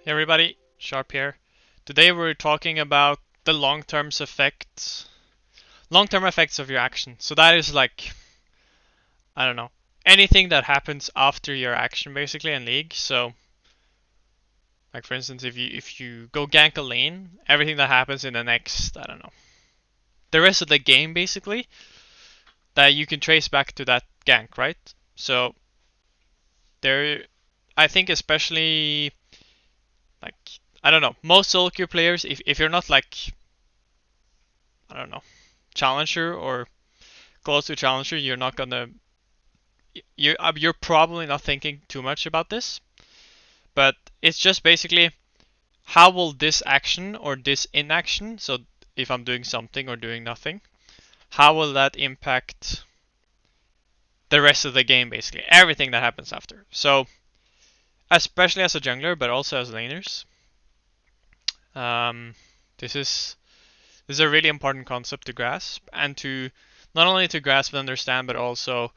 Hey everybody, Sharp here. Today we're talking about the long-term effects of your action. So that is like, I don't know, anything that happens after your action basically in League. So, like for instance, if you go gank a lane, everything that happens in the next, I don't know, the rest of the game basically, that you can trace back to that gank, right? So there, I think especially like, I don't know, most solo queue players, if you're not like, I don't know, challenger or close to challenger, you're probably not thinking too much about this, but it's just basically how will this action or this inaction, so if I'm doing something or doing nothing, how will that impact the rest of the game basically, everything that happens after. So especially as a jungler, but also as laners, um, this is this is a really important concept to grasp and to not only to grasp and understand, but also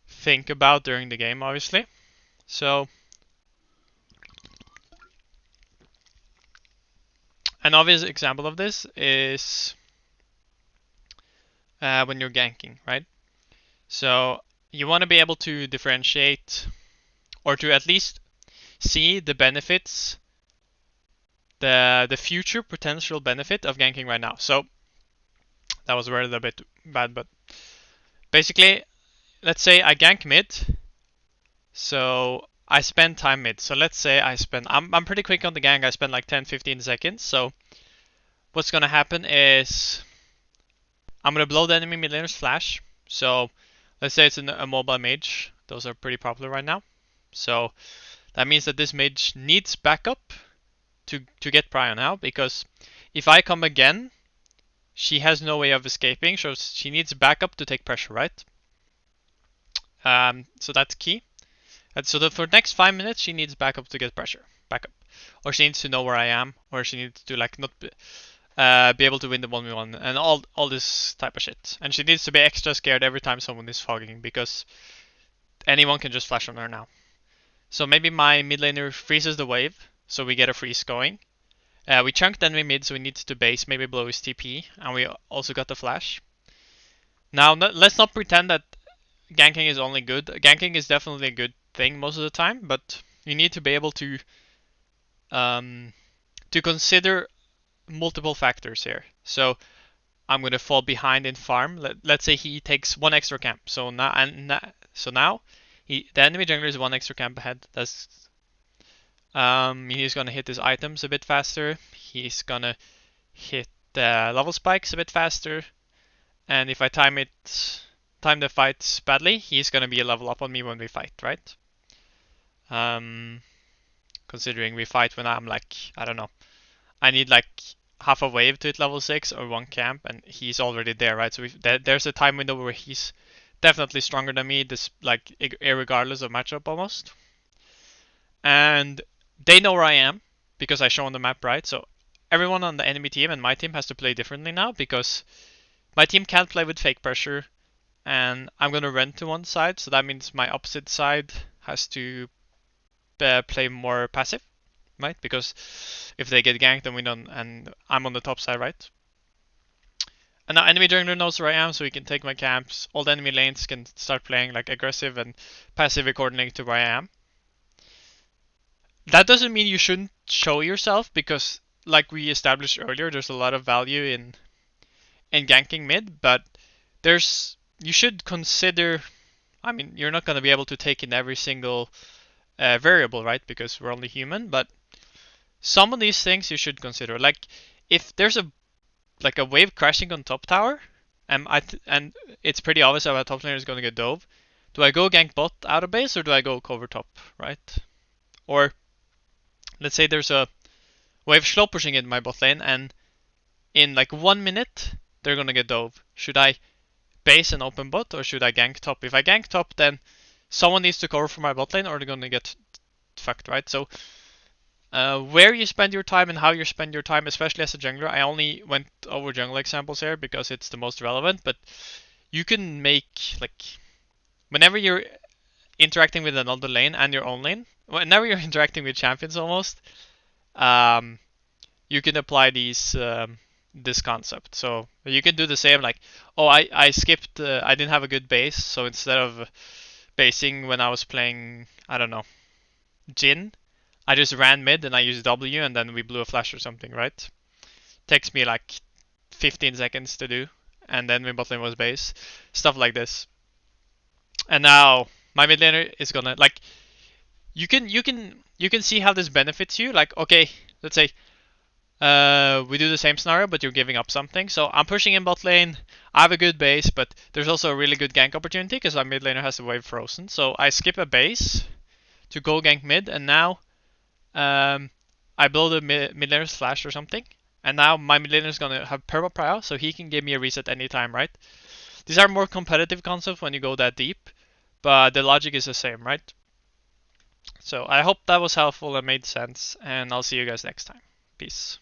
think about during the game, obviously. So an obvious example of this is when you're ganking, right? So you want to be able to differentiate or to at least see the benefits, the future potential benefit of ganking right now. So that was worded a bit bad, but basically, let's say I gank mid, so I spend time mid. So let's say I'm pretty quick on the gank. I spend like 10-15 seconds. So what's gonna happen is I'm gonna blow the enemy mid laner's flash. So let's say it's a mobile mage. Those are pretty popular right now. So that means that this mage needs backup to get Prion now, because if I come again, she has no way of escaping, so she needs backup to take pressure, right? So that's key. And so for the next 5 minutes, she needs backup to get pressure, backup, or she needs to know where I am, or she needs to like not be able to win the 1v1 and all this type of shit. And she needs to be extra scared every time someone is fogging, because anyone can just flash on her now. So maybe my mid laner freezes the wave, so we get a freeze going. We chunked enemy mid, so we need to base, maybe blow his TP, and we also got the flash. Now, let's not pretend that ganking is only good. Ganking is definitely a good thing most of the time, but you need to be able um, to consider multiple factors here. So I'm gonna fall behind in farm. Let's say he takes one extra camp. So now the enemy jungler is one extra camp ahead. He's gonna hit his items a bit faster. He's gonna hit the level spikes a bit faster. And if I time the fight badly, he's gonna be a level up on me when we fight, right? Um, Considering we fight when I'm like, I don't know, I need like half a wave to hit level 6 or one camp, and he's already there, right? So there's a time window where he's definitely stronger than me, this like irregardless of matchup almost. And they know where I am because I show on the map, right? So everyone on the enemy team and my team has to play differently now, because my team can't play with fake pressure, and I'm gonna run to one side, so that means my opposite side has to play more passive, right? Because if they get ganked, then we don't, and I'm on the top side, right? And now enemy jungler knows where I am, so he can take my camps. All the enemy lanes can start playing like aggressive and passive according to where I am. That doesn't mean you shouldn't show yourself, because like we established earlier, there's a lot of value in ganking mid, but you should consider. I mean, you're not going to be able to take in every single variable, right? Because we're only human, but some of these things you should consider. Like if there's a wave crashing on top tower, and it's pretty obvious that our top laner is going to get dove. Do I go gank bot out of base, or do I go cover top, right? Or let's say there's a wave slow pushing in my bot lane, and in like 1 minute they're gonna get dove. Should I base and open bot, or should I gank top? If I gank top, then someone needs to cover for my bot lane, or they're gonna get fucked, right? So where you spend your time and how you spend your time, especially as a jungler. I only went over jungle examples here because it's the most relevant, but you can make like whenever you're interacting with another lane and your own lane, whenever you're interacting with champions almost, um, you can apply this concept. So you can do the same, like, oh, I skipped, I didn't have a good base, so instead of basing when I was playing, I don't know, Jin, I just ran mid and I used W and then we blew a flash or something, right? Takes me like 15 seconds to do, and then my bot lane was base, stuff like this. And now my mid laner is gonna like you can see how this benefits you. Like, okay, let's say we do the same scenario, but you're giving up something. So I'm pushing in bot lane. I have a good base, but there's also a really good gank opportunity because my mid laner has the wave frozen. So I skip a base to go gank mid, and now um, I blow the mid laner's flash or something. And now my mid laner is gonna have perma prio, so he can give me a reset anytime, right? These are more competitive concepts when you go that deep, but the logic is the same, right? So I hope that was helpful and made sense, and I'll see you guys next time. Peace.